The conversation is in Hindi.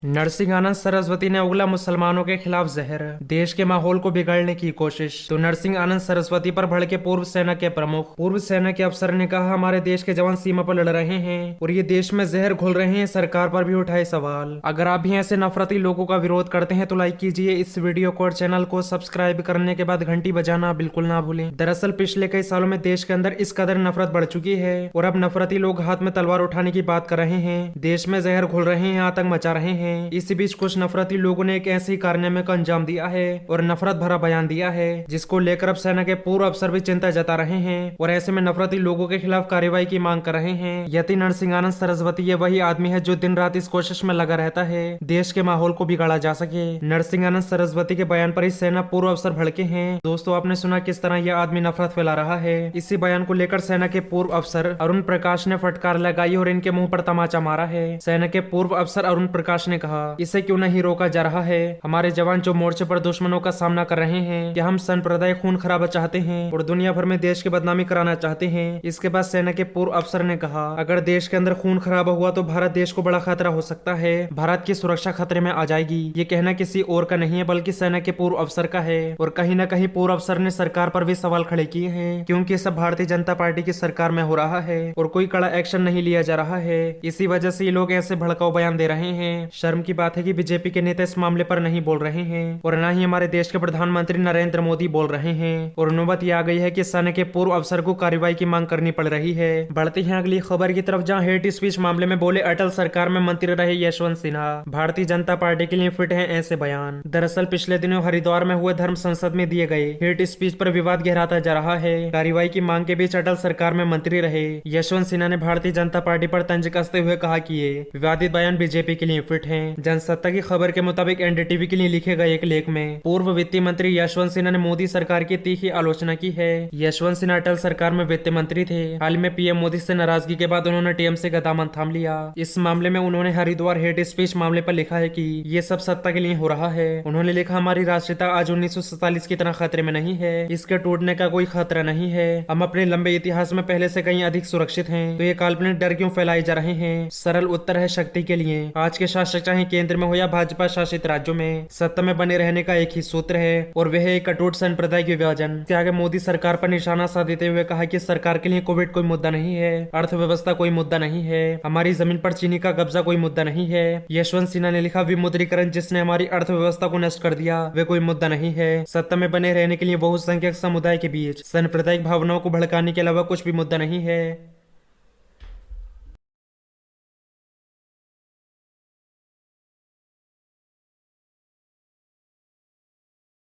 नरसिंह आनंद सरस्वती ने उगला मुसलमानों के खिलाफ जहर, देश के माहौल को बिगाड़ने की कोशिश। तो नरसिंह आनंद सरस्वती पर भड़के पूर्व सेना के प्रमुख, पूर्व सेना के अफसर ने कहा, हमारे देश के जवान सीमा पर लड़ रहे हैं और ये देश में जहर घोल रहे हैं। सरकार पर भी उठाए सवाल। अगर आप भी ऐसे नफरती लोगों का विरोध करते हैं तो लाइक कीजिए इस वीडियो को और चैनल को सब्सक्राइब करने के बाद घंटी बजाना बिल्कुल ना भूलें। दरअसल पिछले कई सालों में देश के अंदर इस कदर नफरत बढ़ चुकी है और अब नफरती लोग हाथ में तलवार उठाने की बात कर रहे हैं, देश में जहर घोल रहे हैं, आतंक मचा रहे हैं। इसी बीच कुछ नफरती लोगों ने एक ऐसे ही कारनामे को अंजाम दिया है और नफरत भरा बयान दिया है, जिसको लेकर अब सेना के पूर्व अफसर भी चिंता जता रहे हैं और ऐसे में नफरती लोगों के खिलाफ कार्रवाई की मांग कर रहे हैं। यति नरसिंह आनंद सरस्वती ये वही आदमी है जो दिन रात इस कोशिश में लगा रहता है देश के माहौल को बिगाड़ा जा सके। नरसिंह आनंद सरस्वती के बयान पर ही सेना पूर्व अफसर भड़के हैं। दोस्तों, आपने सुना किस तरह यह आदमी नफरत फैला रहा है। इसी बयान को लेकर सेना के पूर्व अफसर अरुण प्रकाश ने फटकार लगाई और इनके मुंह पर तमाचा मारा है। सेना के पूर्व अफसर अरुण प्रकाश ने कहा, इसे क्यों नहीं रोका जा रहा है। हमारे जवान जो मोर्चे पर दुश्मनों का सामना कर रहे हैं, क्या हम सांप्रदायिक खून खराबा चाहते हैं और दुनिया भर में देश की बदनामी कराना चाहते हैं। इसके बाद सेना के पूर्व अफसर ने कहा, अगर देश के अंदर खून खराबा हुआ तो भारत देश को बड़ा खतरा हो सकता है, भारत की सुरक्षा खतरे में आ जाएगी। ये कहना किसी और का नहीं है बल्कि सेना के पूर्व अफसर का है और कहीं न कहीं पूर्व अफसर ने सरकार पर भी सवाल खड़े किए हैं, क्योंकि सब भारतीय जनता पार्टी की सरकार में हो रहा है और कोई कड़ा एक्शन नहीं लिया जा रहा है। इसी वजह से ये लोग ऐसे भड़काऊ बयान दे रहे हैं। शर्म की बात है कि बीजेपी के नेता इस मामले पर नहीं बोल रहे हैं और न ही हमारे देश के प्रधानमंत्री नरेंद्र मोदी बोल रहे हैं और नौबत ये आ गई है कि सेना के पूर्व अफसर को कार्रवाई की मांग करनी पड़ रही है। बढ़ते हैं अगली खबर की तरफ, जहां हेट स्पीच मामले में बोले अटल सरकार में मंत्री रहे यशवंत सिन्हा, भारतीय जनता पार्टी के लिए फिट हैं ऐसे बयान। दरअसल पिछले दिनों हरिद्वार में हुए धर्म संसद में दिए गए हेट स्पीच पर विवाद गहराता जा रहा है। कार्रवाई की मांग के बीच अटल सरकार में मंत्री रहे यशवंत सिन्हा ने भारतीय जनता पार्टी पर तंज कसते हुए कहा कि ये विवादित बयान बीजेपी के लिए फिट है। जनसत्ता की खबर के मुताबिक एनडीटीवी के लिए लिखे गए एक लेख में पूर्व वित्त मंत्री यशवंत सिन्हा ने मोदी सरकार की तीखी आलोचना की है। यशवंत सिन्हा अटल सरकार में वित्त मंत्री थे। हाल में पीएम मोदी से नाराजगी के बाद उन्होंने टीएमसी का दामन थाम लिया। इस मामले में उन्होंने हरिद्वार हेट स्पीच मामले पर लिखा है कि ये सब सत्ता के लिए हो रहा है। उन्होंने लिखा, हमारी राष्ट्रीयता आज 1947 की तरह खतरे में नहीं है, इसके टूटने का कोई खतरा नहीं है। हम अपने लंबे इतिहास में पहले से कहीं अधिक सुरक्षित हैं, तो ये काल्पनिक डर क्यों फैलाए जा रहे हैं। सरल उत्तर है शक्ति के लिए। आज के शासक चाहे केंद्र में हो या भाजपा शासित राज्यों में, सत्ता में बने रहने का एक ही सूत्र है और वह है एक अटूट सांप्रदायिक विभाजन। इसके आगे मोदी सरकार पर निशाना साधते हुए कहा कि सरकार के लिए कोविड कोई मुद्दा नहीं है, अर्थव्यवस्था कोई मुद्दा नहीं है, हमारी जमीन पर चीनी का कब्जा कोई मुद्दा नहीं है। यशवंत सिन्हा ने लिखा, विमुद्रीकरण जिसने हमारी अर्थव्यवस्था को नष्ट कर दिया वे कोई मुद्दा नहीं है। सत्ता में बने रहने के लिए बहुसंख्यक समुदाय के बीच सांप्रदायिक भावनाओं को भड़काने के अलावा कुछ भी मुद्दा नहीं है।